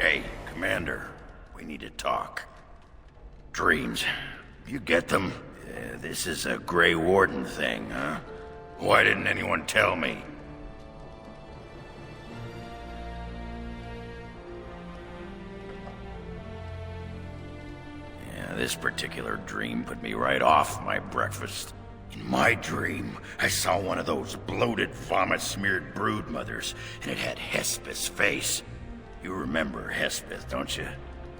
Hey, Commander, we need to talk. Dreams. You get them? This is a Grey Warden thing, huh? Why didn't anyone tell me? Yeah, this particular dream put me right off my breakfast. In my dream, I saw one of those bloated, vomit-smeared brood mothers, and it had Hespeth's face. You remember Hespeth, don't you?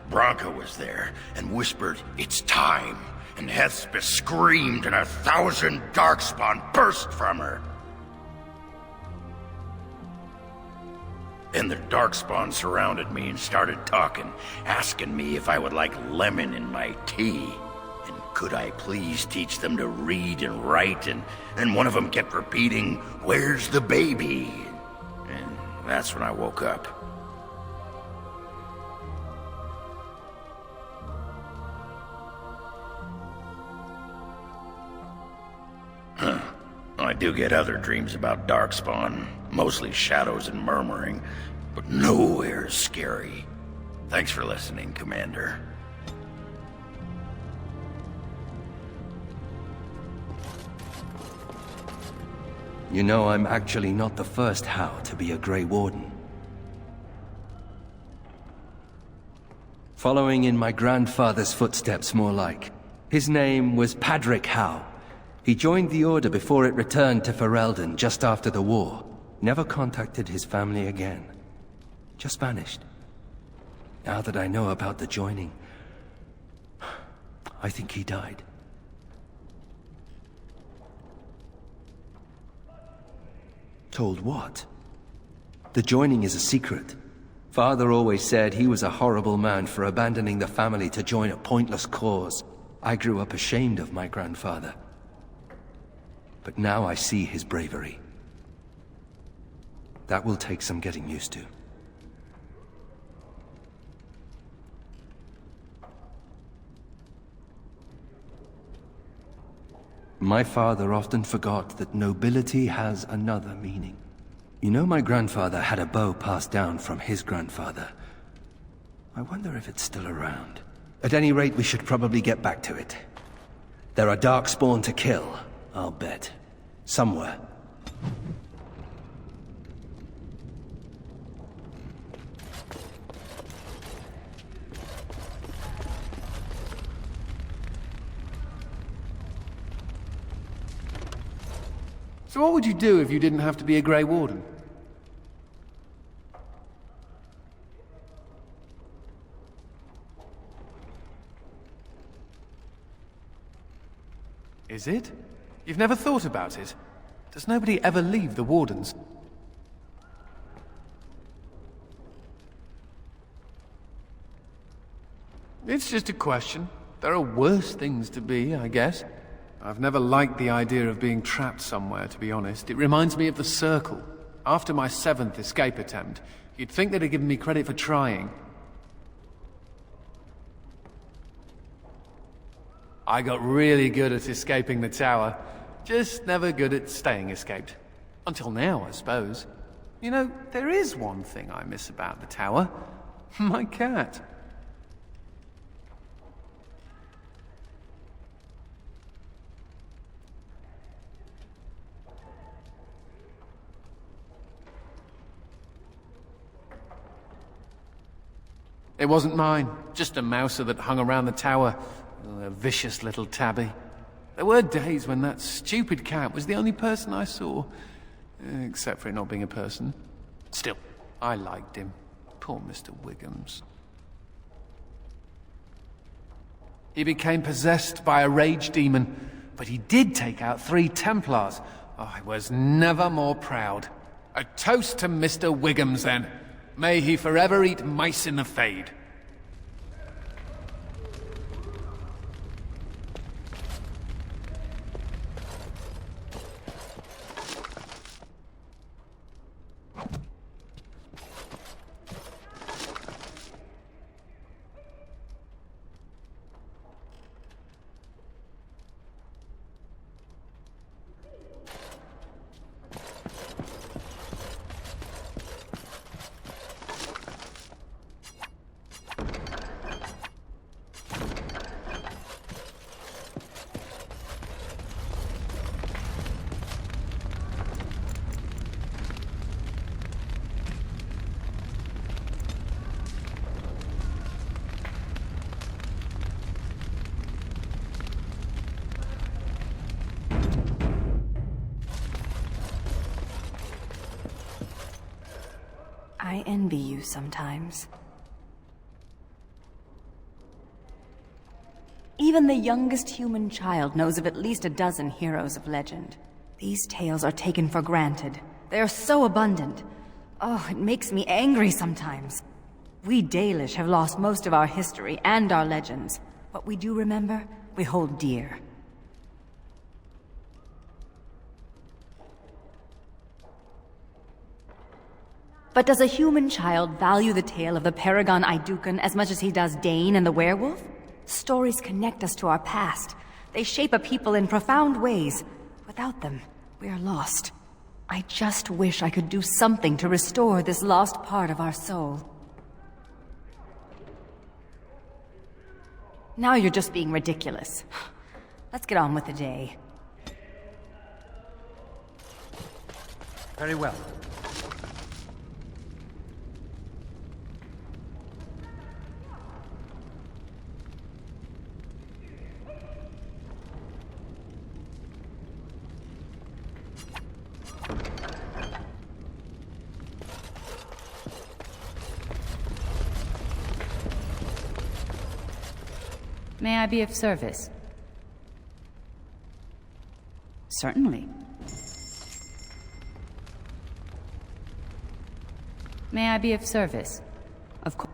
Bronca was there and whispered, "It's time." And Hespeth screamed and 1,000 darkspawn burst from her. And the darkspawn surrounded me and started talking, asking me if I would like lemon in my tea. And could I please teach them to read and write? And one of them kept repeating, "Where's the baby?" And that's when I woke up. I do get other dreams about darkspawn, mostly shadows and murmuring, but nowhere scary. Thanks for listening, Commander. You know, I'm actually not the first How to be a Grey Warden. Following in my grandfather's footsteps, more like. His name was Padric Howe. He joined the Order before it returned to Ferelden just after the war. Never contacted his family again. Just vanished. Now that I know about the joining, I think he died. Told what? The joining is a secret. Father always said he was a horrible man for abandoning the family to join a pointless cause. I grew up ashamed of my grandfather. But now I see his bravery. That will take some getting used to. My father often forgot that nobility has another meaning. You know, my grandfather had a bow passed down from his grandfather. I wonder if it's still around. At any rate, we should probably get back to it. There are darkspawn to kill, I'll bet. Somewhere. So what would you do if you didn't have to be a Grey Warden? Is it? You've never thought about it? Does nobody ever leave the Wardens? It's just a question. There are worse things to be, I guess. I've never liked the idea of being trapped somewhere, to be honest. It reminds me of the Circle. After my 7th escape attempt, you'd think they'd have given me credit for trying. I got really good at escaping the tower. Just never good at staying escaped. Until now, I suppose. You know, there is one thing I miss about the tower. My cat. It wasn't mine, just a mouser that hung around the tower. A vicious little tabby. There were days when that stupid cat was the only person I saw. Except for it not being a person. Still, I liked him. Poor Mr. Wiggums. He became possessed by a rage demon, but he did take out 3 Templars. Oh, I was never more proud. A toast to Mr. Wiggums, then. May he forever eat mice in the Fade. I envy you sometimes. Even the youngest human child knows of at least a dozen heroes of legend. These tales are taken for granted. They are so abundant. Oh, it makes me angry sometimes. We Dalish have lost most of our history and our legends. What we do remember, we hold dear. But does a human child value the tale of the Paragon Idukan as much as he does Dane and the werewolf? Stories connect us to our past. They shape a people in profound ways. Without them, we are lost. I just wish I could do something to restore this lost part of our soul. Now you're just being ridiculous. Let's get on with the day. Very well. May I be of service? Certainly. May I be of service? Of course.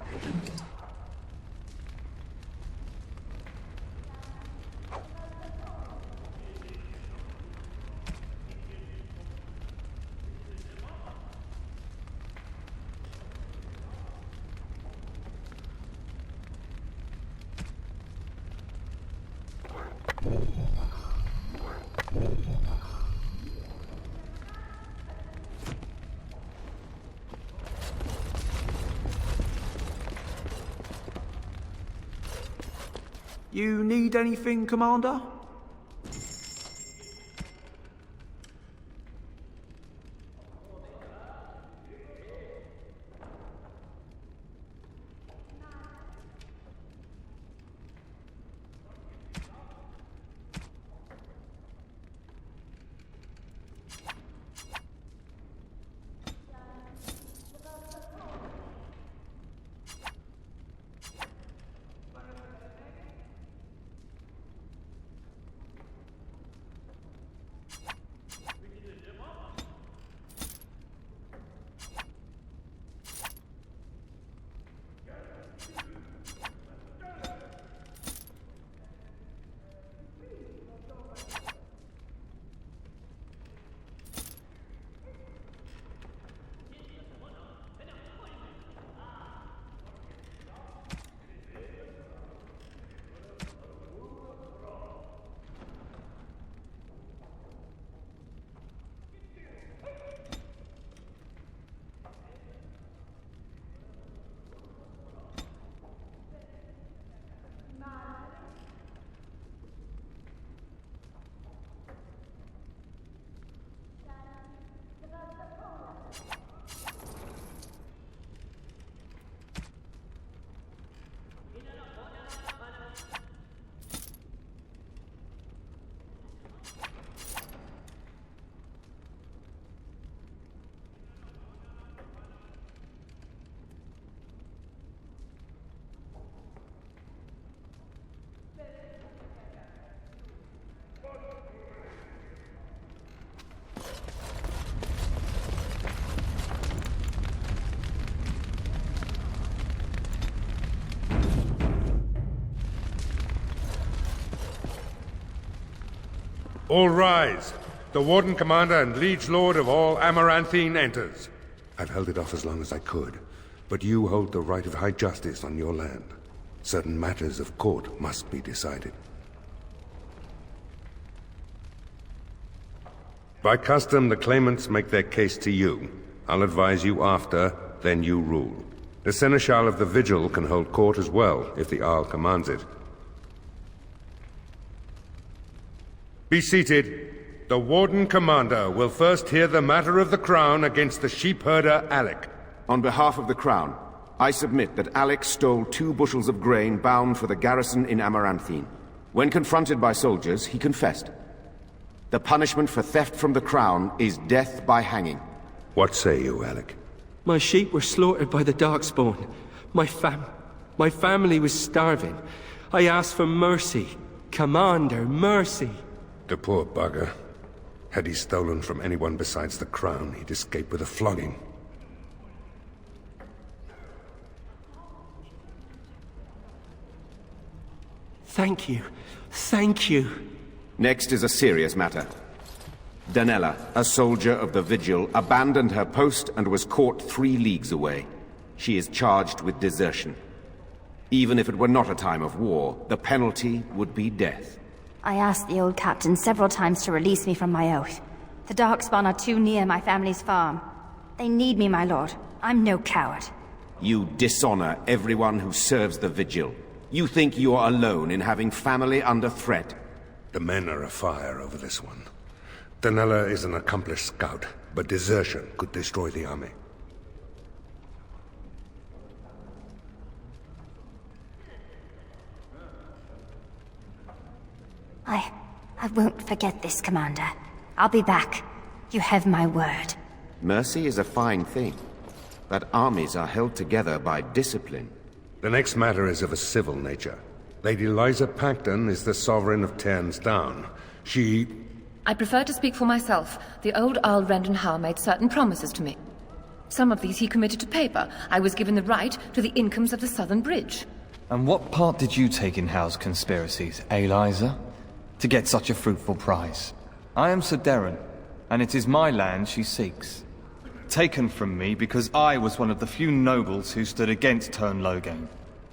You need anything, Commander? All rise. The Warden Commander and Liege Lord of all Amaranthine enters. I've held it off as long as I could, but you hold the right of high justice on your land. Certain matters of court must be decided. By custom, the claimants make their case to you. I'll advise you after, then you rule. The Seneschal of the Vigil can hold court as well, if the Arl commands it. Be seated. The Warden Commander will first hear the matter of the Crown against the sheepherder Alec. On behalf of the Crown, I submit that Alec stole 2 bushels of grain bound for the garrison in Amaranthine. When confronted by soldiers, he confessed. The punishment for theft from the Crown is death by hanging. What say you, Alec? My sheep were slaughtered by the Darkspawn. My family was starving. I asked for mercy. Commander, mercy. The poor bugger. Had he stolen from anyone besides the crown, he'd escape with a flogging. Thank you. Thank you. Next is a serious matter. Danella, a soldier of the Vigil, abandoned her post and was caught 3 leagues away. She is charged with desertion. Even if it were not a time of war, the penalty would be death. I asked the old captain several times to release me from my oath. The Darkspawn are too near my family's farm. They need me, my lord. I'm no coward. You dishonor everyone who serves the Vigil. You think you are alone in having family under threat. The men are afire over this one. Danella is an accomplished scout, but desertion could destroy the army. I won't forget this, Commander. I'll be back. You have my word. Mercy is a fine thing, but armies are held together by discipline. The next matter is of a civil nature. Lady Liza Pacton is the sovereign of Terns Down. I prefer to speak for myself. The old Earl Rendon Howe made certain promises to me. Some of these he committed to paper. I was given the right to the incomes of the Southern Bridge. And what part did you take in Howe's conspiracies, Liza? To get such a fruitful prize? I am Sir Darren, and it is my land she seeks. Taken from me because I was one of the few nobles who stood against Turn Logain.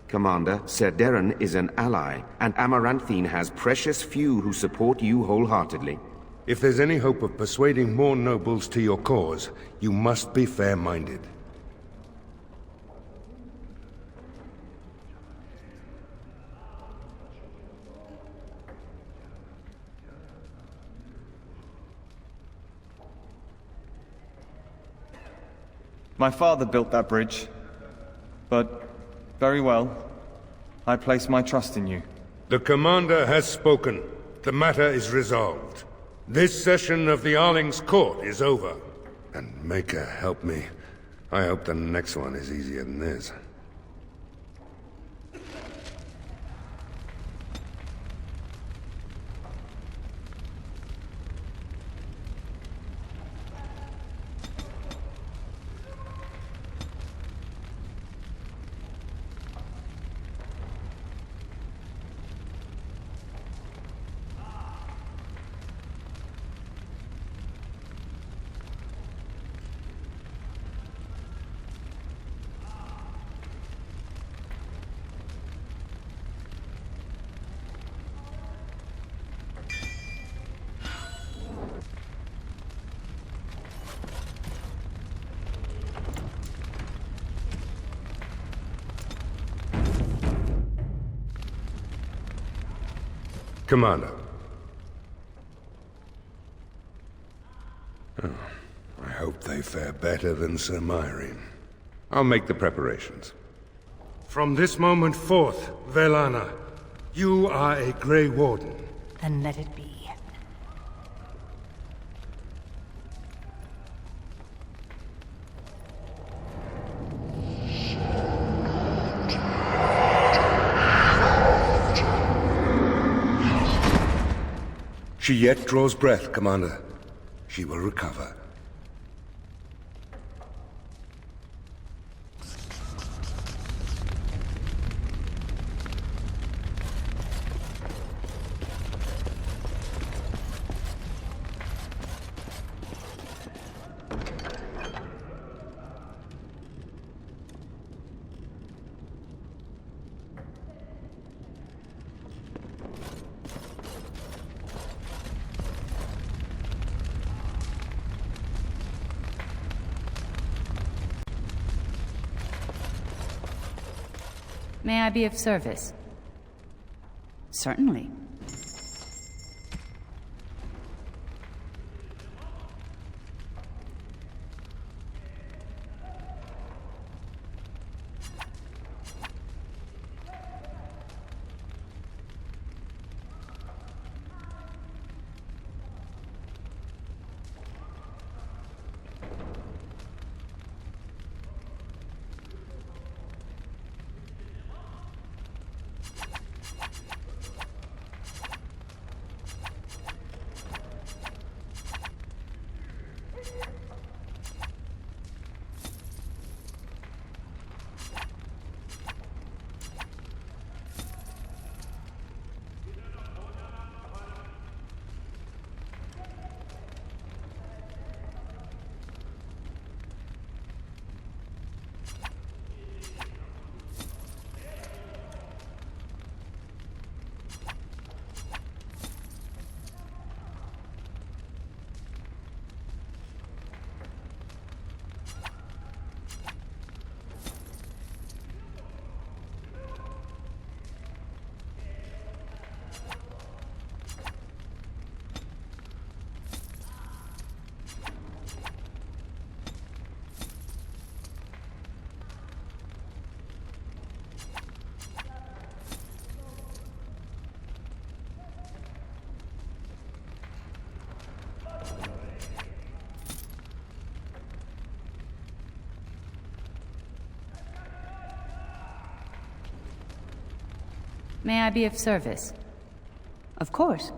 Commander, Sir Darren is an ally, and Amaranthine has precious few who support you wholeheartedly. If there's any hope of persuading more nobles to your cause, you must be fair-minded. My father built that bridge, but very well. I place my trust in you. The commander has spoken. The matter is resolved. This session of the Arling's court is over. And Maker help me. I hope the next one is easier than this. Commander. Oh, I hope they fare better than Sir Myrene. I'll make the preparations. From this moment forth, Velanna, you are a Grey Warden. Then let it be. She yet draws breath, Commander. She will recover. May I be of service? Certainly. May I be of service? Of course.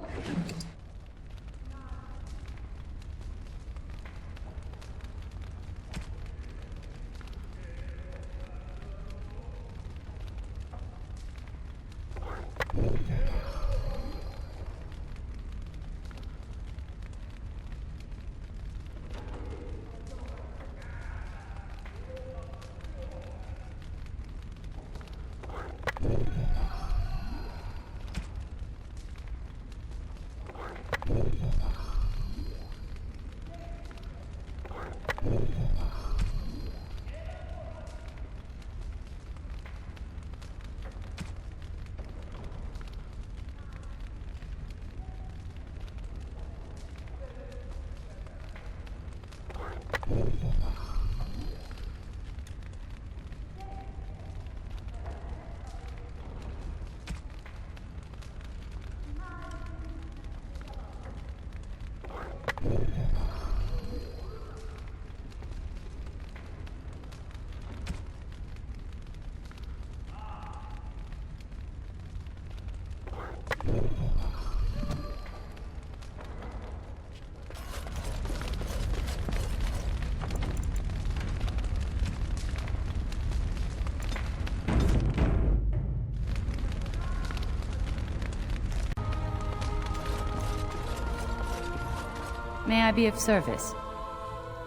May I be of service?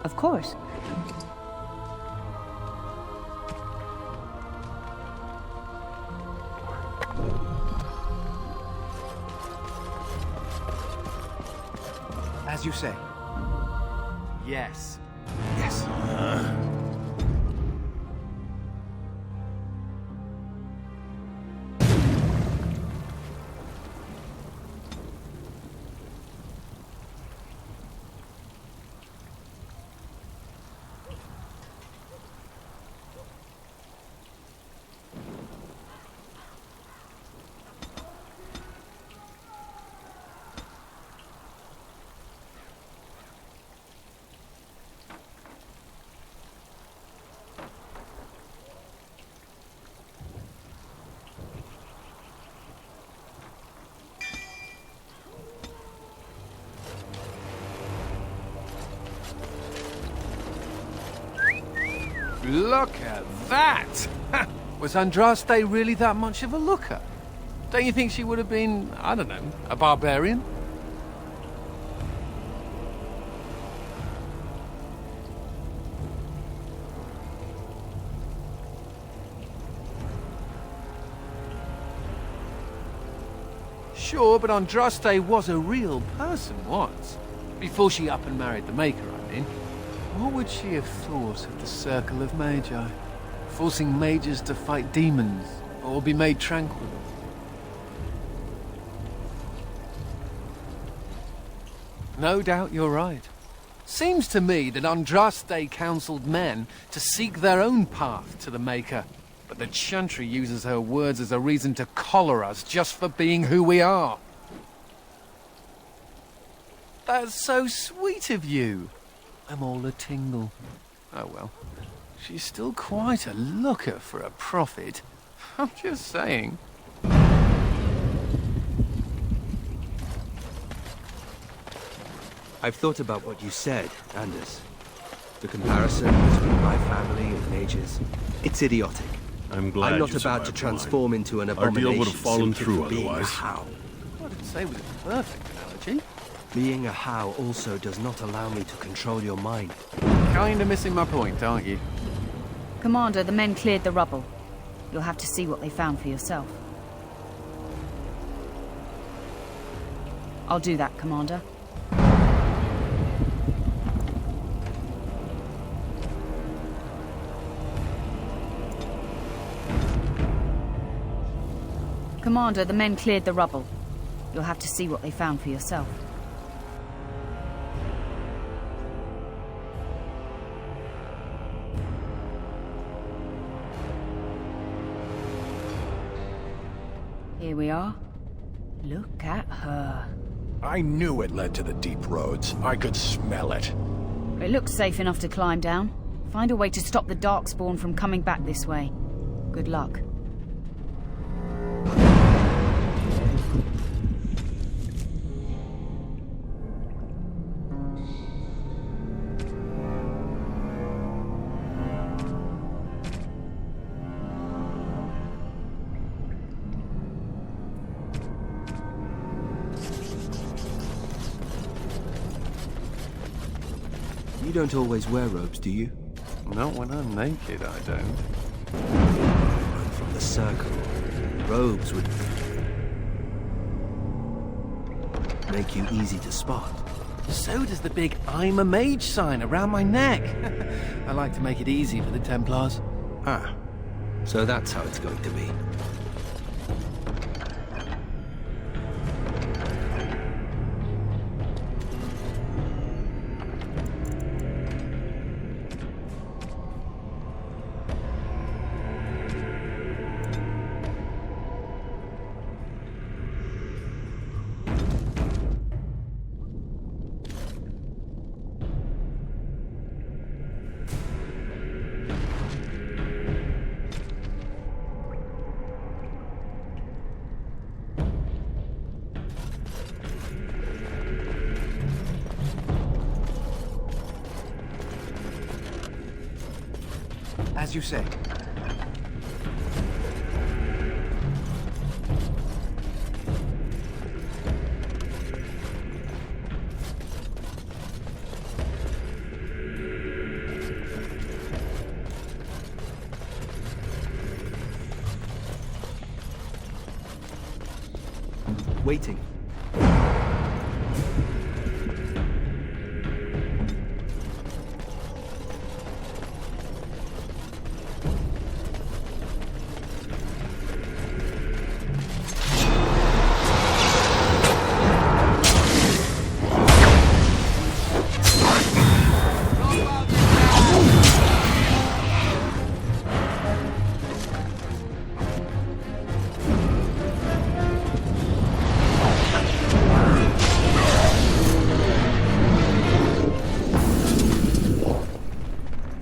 Of course. As you say. Yes. Yes. Look at that! Was Andraste really that much of a looker? Don't you think she would have been, I don't know, a barbarian? Sure, but Andraste was a real person once. Before she up and married the Maker, I mean. What would she have thought of the Circle of Magi? Forcing mages to fight demons, or be made tranquil? No doubt you're right. Seems to me that Andraste counseled men to seek their own path to the Maker, but the Chantry uses her words as a reason to collar us just for being who we are. That's so sweet of you. I'm all a tingle. Oh well. She's still quite a looker for a prophet. I'm just saying. I've thought about what you said, Anders. The comparison between my family and mages. It's idiotic. I'm glad I'm not you about to survived transform mine. into an Our abomination deal would have fallen simply through for being otherwise. a how. I didn't say it was a perfect analogy. Being a how also does not allow me to control your mind. Kinda missing my point, aren't you? Commander, the men cleared the rubble. You'll have to see what they found for yourself. I'll do that, Commander. Commander, the men cleared the rubble. You'll have to see what they found for yourself. Here we are. Look at her. I knew it led to the deep roads. I could smell it. It looks safe enough to climb down. Find a way to stop the Darkspawn from coming back this way. Good luck. You don't always wear robes, do you? Not when I'm naked, I don't. Run from the circle. Robes would make you easy to spot. So does the big I'm a mage sign around my neck. I like to make it easy for the Templars. Ah, so that's how it's going to be. As you say. Waiting.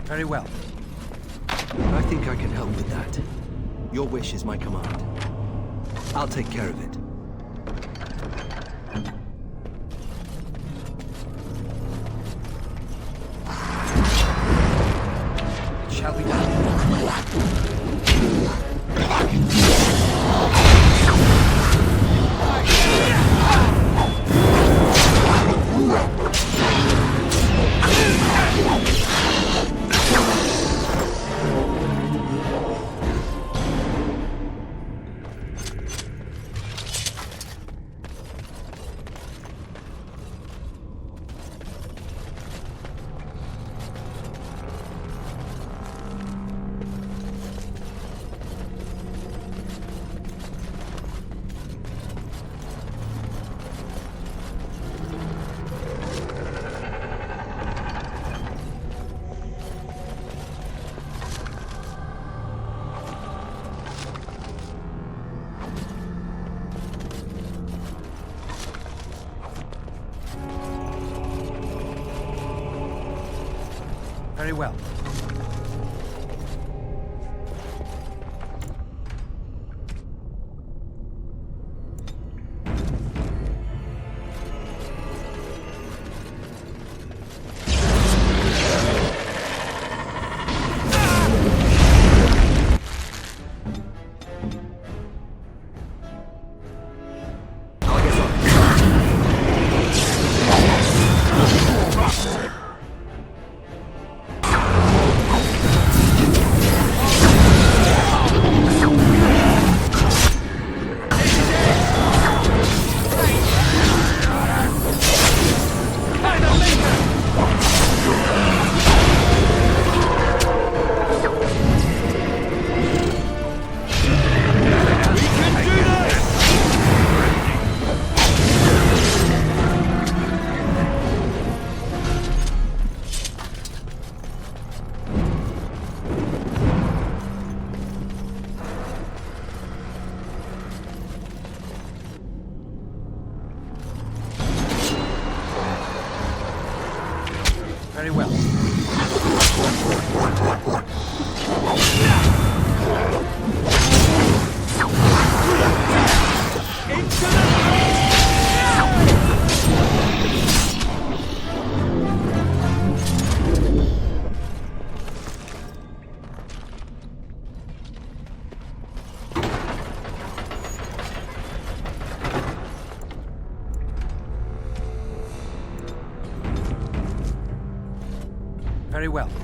Very well. I think I can help with that. Your wish is my command. I'll take care of it. It shall be done. Very well. Very well.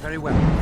Very well.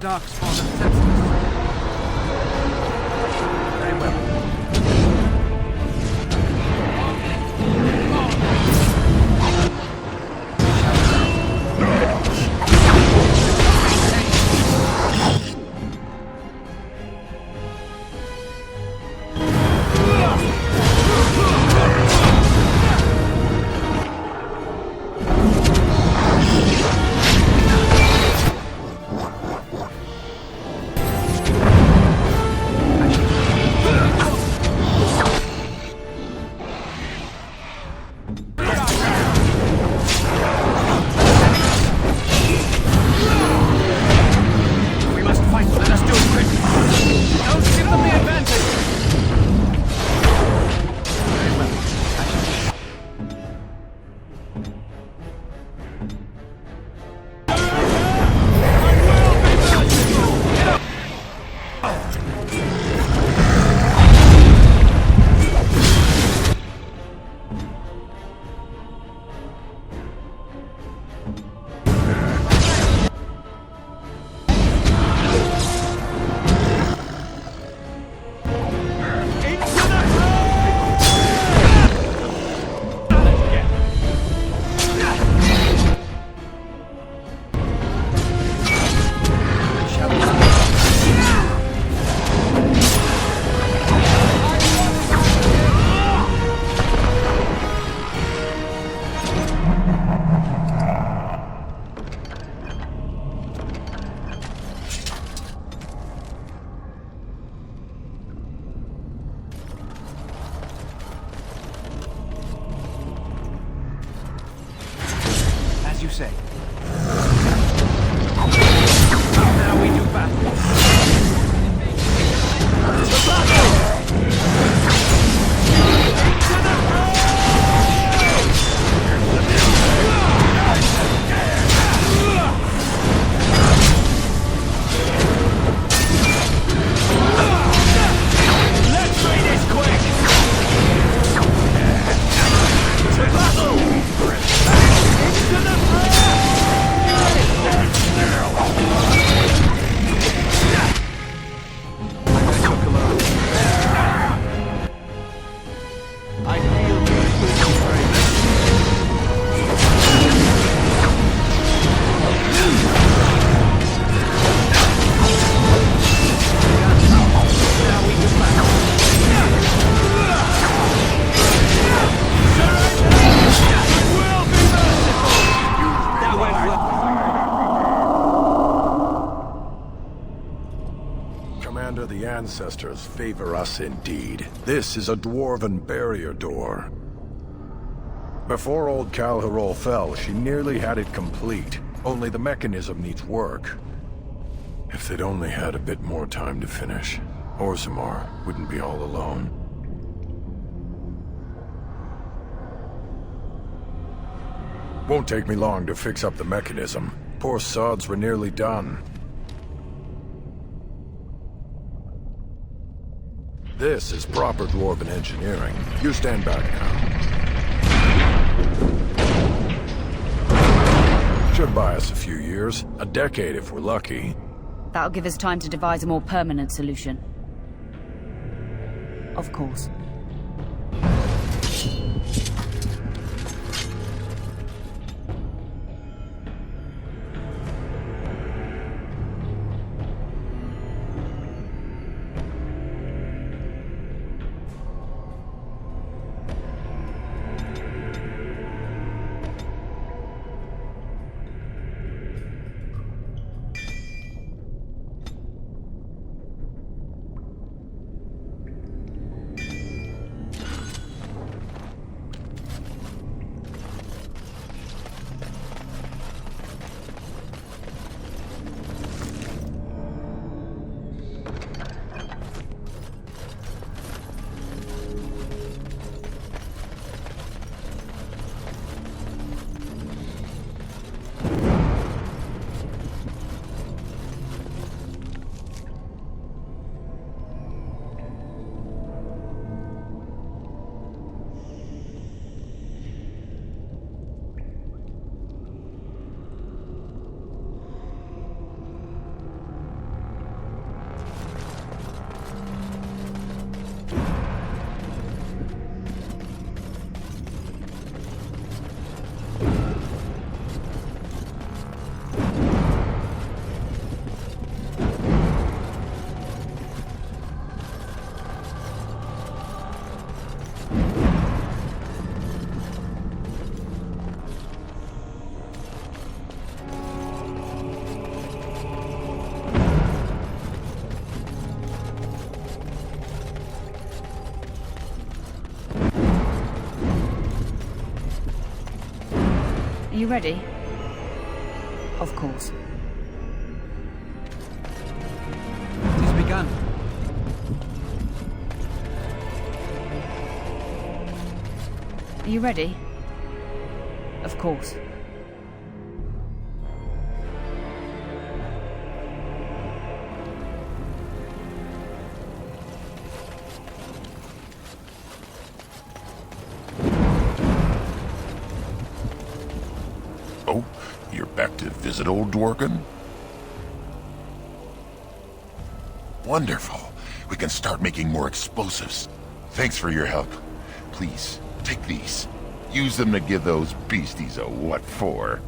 darkspawn of senseless. Very well. You say. Now we do battle. Let's raid this quick. To battle. The ancestors favor us indeed. This is a dwarven barrier door. Before old Calharol fell, she nearly had it complete. Only the mechanism needs work. If they'd only had a bit more time to finish, Orzammar wouldn't be all alone. Won't take me long to fix up the mechanism. Poor sods were nearly done. This is proper dwarven engineering. You stand back now. Should buy us a few years. A decade if we're lucky. That'll give us time to devise a more permanent solution. Of course. Are you ready? Of course. It has begun. Are you ready? Of course. Oh, you're back to visit old Dworkin? Wonderful. We can start making more explosives. Thanks for your help. Please, take these. Use them to give those beasties a what for.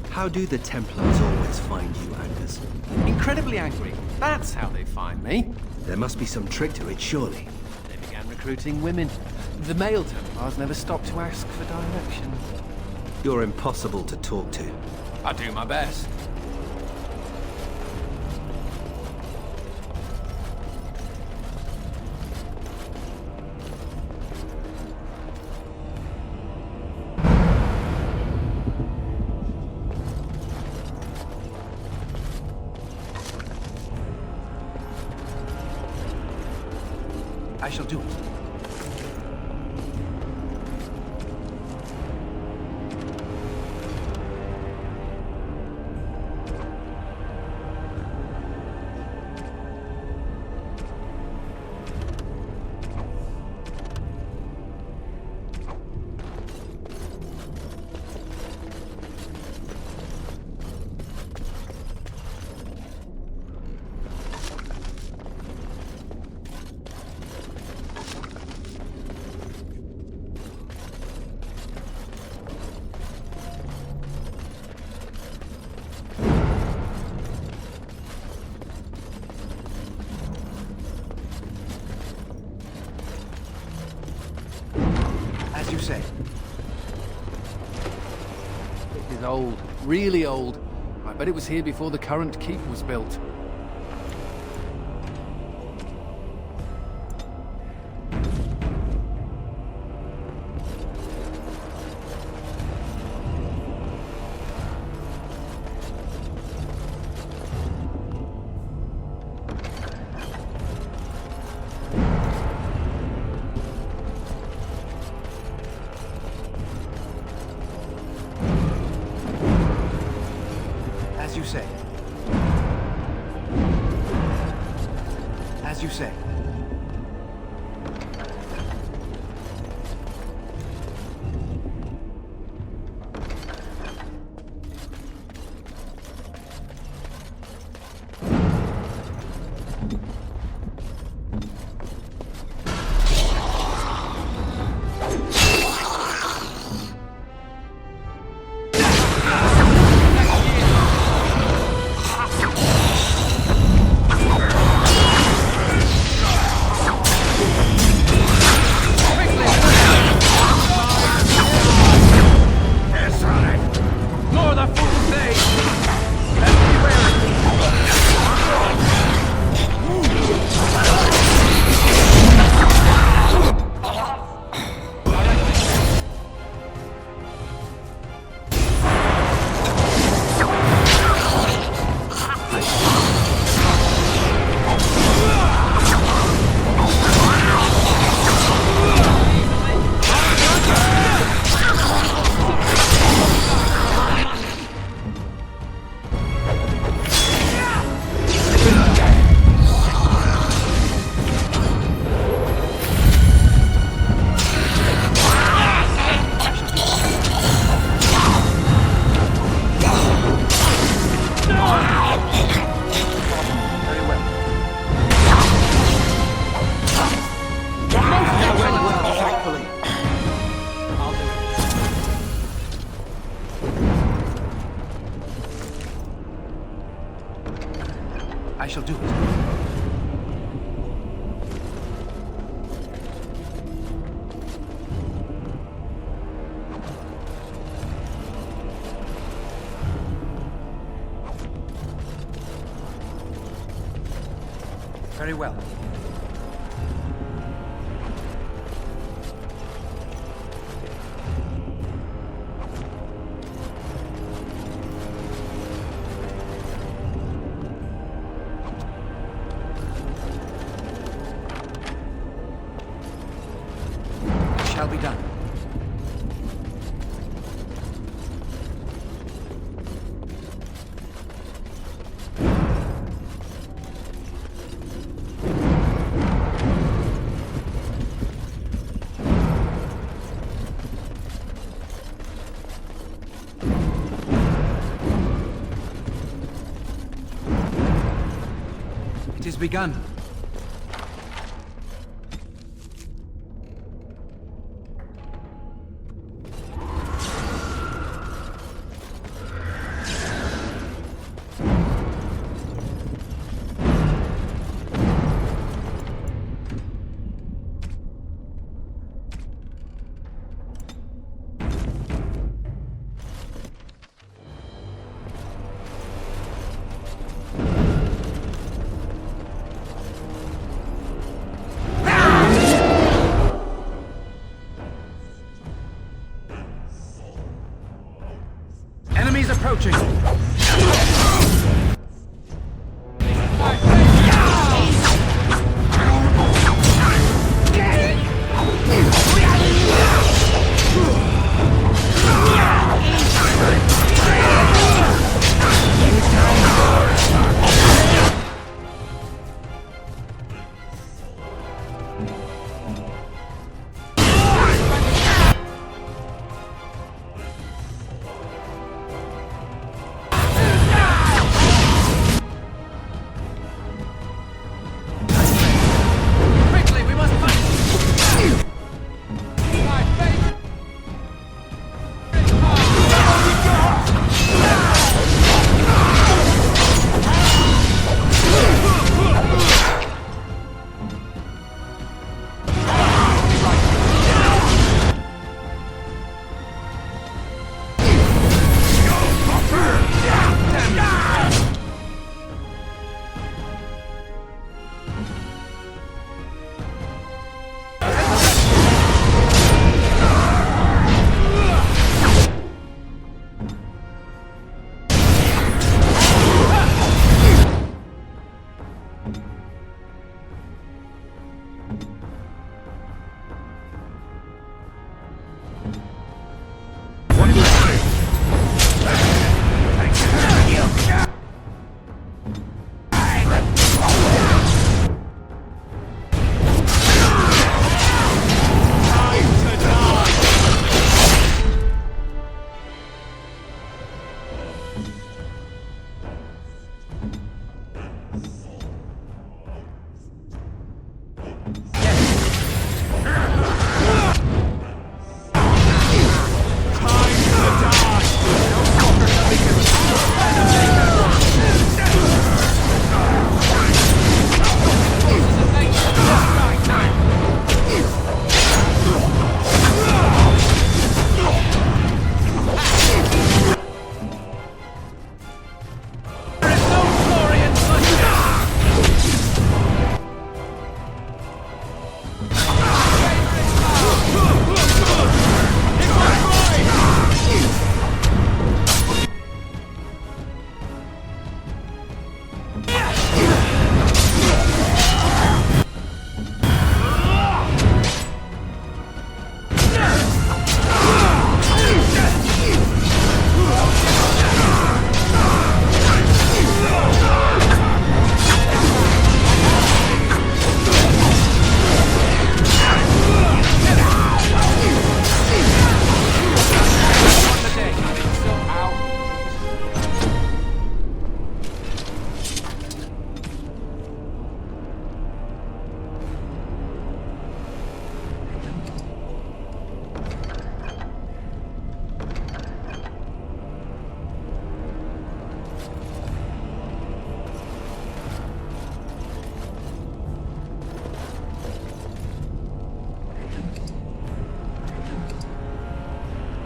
How do the Templars always find you, Angus? Incredibly angry. That's how they find me. There must be some trick to it, surely. They began recruiting women. The male Templars never stopped to ask for directions. You're impossible to talk to. I do my best. I shall do it. As you say. It is old. Really old. I bet it was here before the current keep was built. As you say. As you say. Very well. Shall be done. It is begun. Enemies approaching.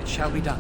Shall be done.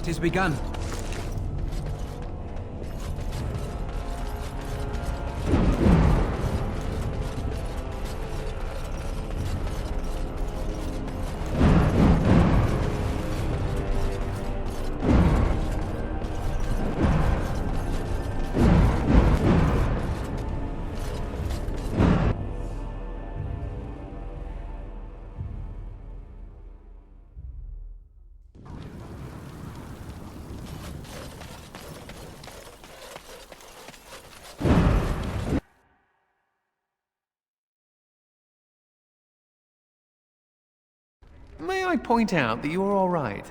It is begun. May I point out that you're all right?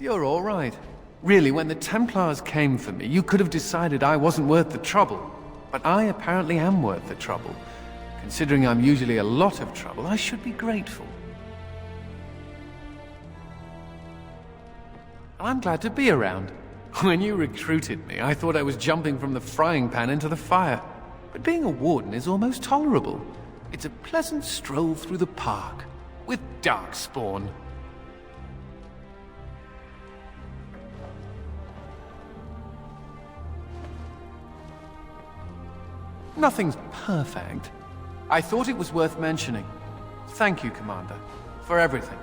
You're all right. Really, when the Templars came for me, you could have decided I wasn't worth the trouble. But I apparently am worth the trouble. Considering I'm usually a lot of trouble, I should be grateful. I'm glad to be around. When you recruited me, I thought I was jumping from the frying pan into the fire. But being a warden is almost tolerable. It's a pleasant stroll through the park, with Darkspawn. Nothing's perfect. I thought it was worth mentioning. Thank you, Commander, for everything.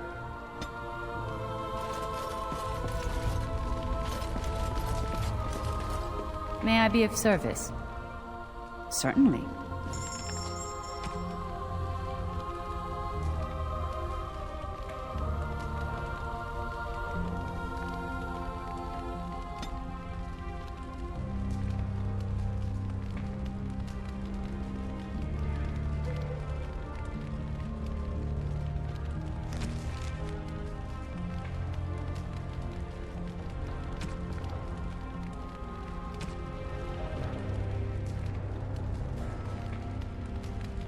May I be of service? Certainly.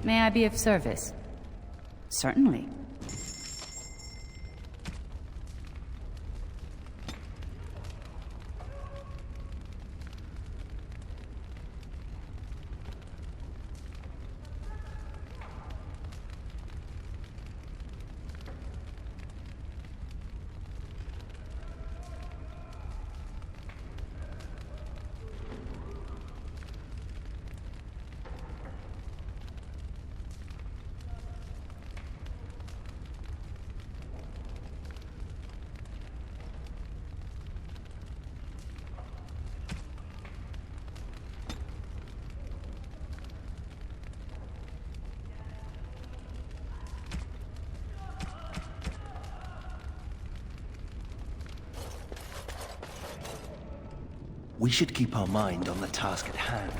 May I be of service? Certainly. We should keep our mind on the task at hand.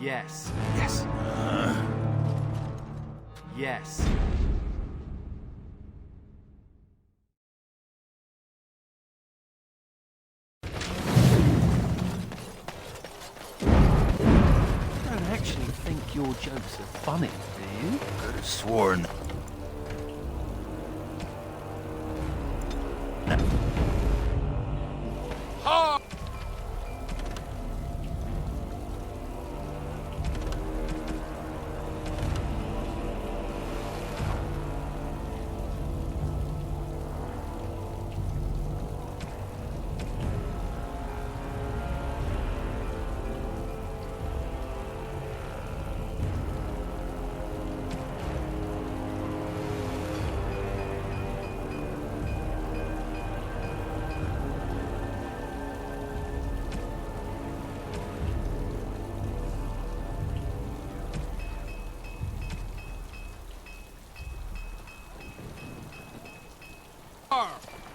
Yes. Yes. Yes. Your jokes are funny, do you? Could have sworn.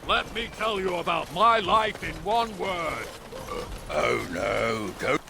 Let me tell you about my life in one word. Oh no, don't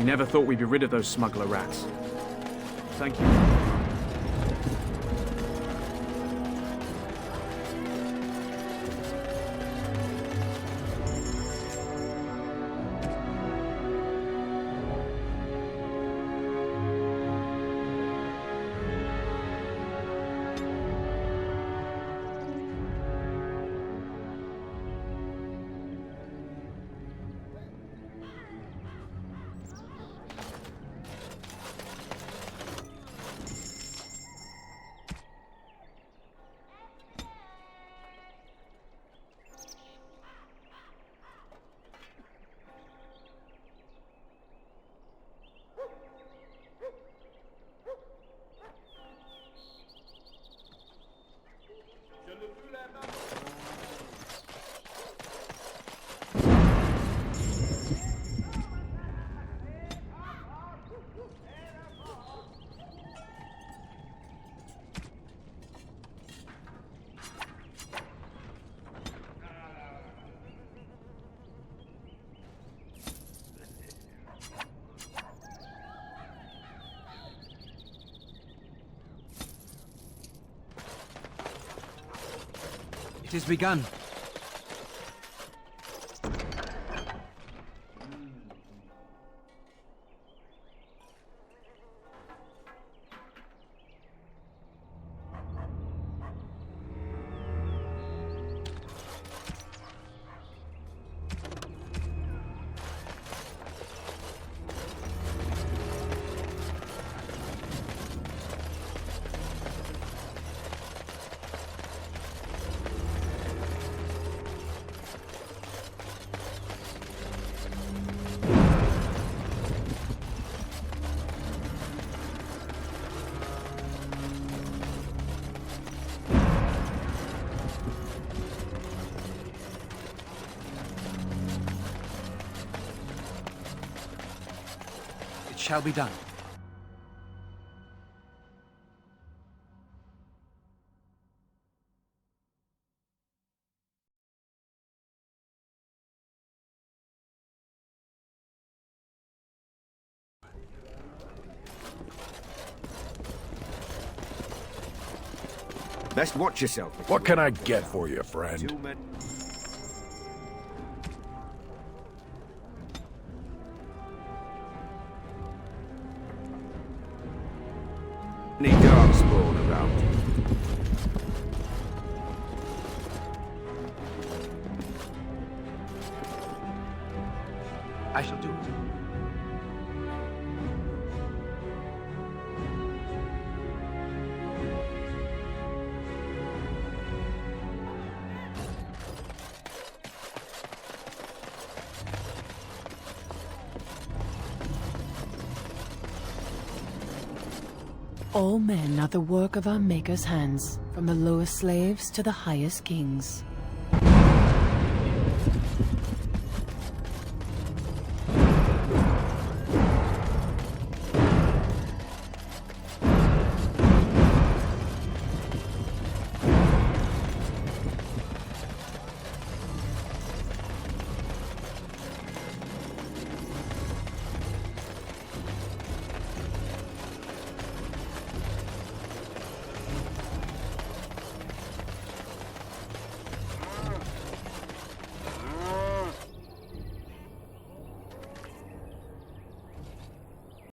never thought we'd be rid of those smuggler rats. Thank you. It has begun. Shall be done. Best watch yourself. What can I get for you, friend? Any dark spawn around? I shall do it. All men are the work of our Maker's hands, from the lowest slaves to the highest kings.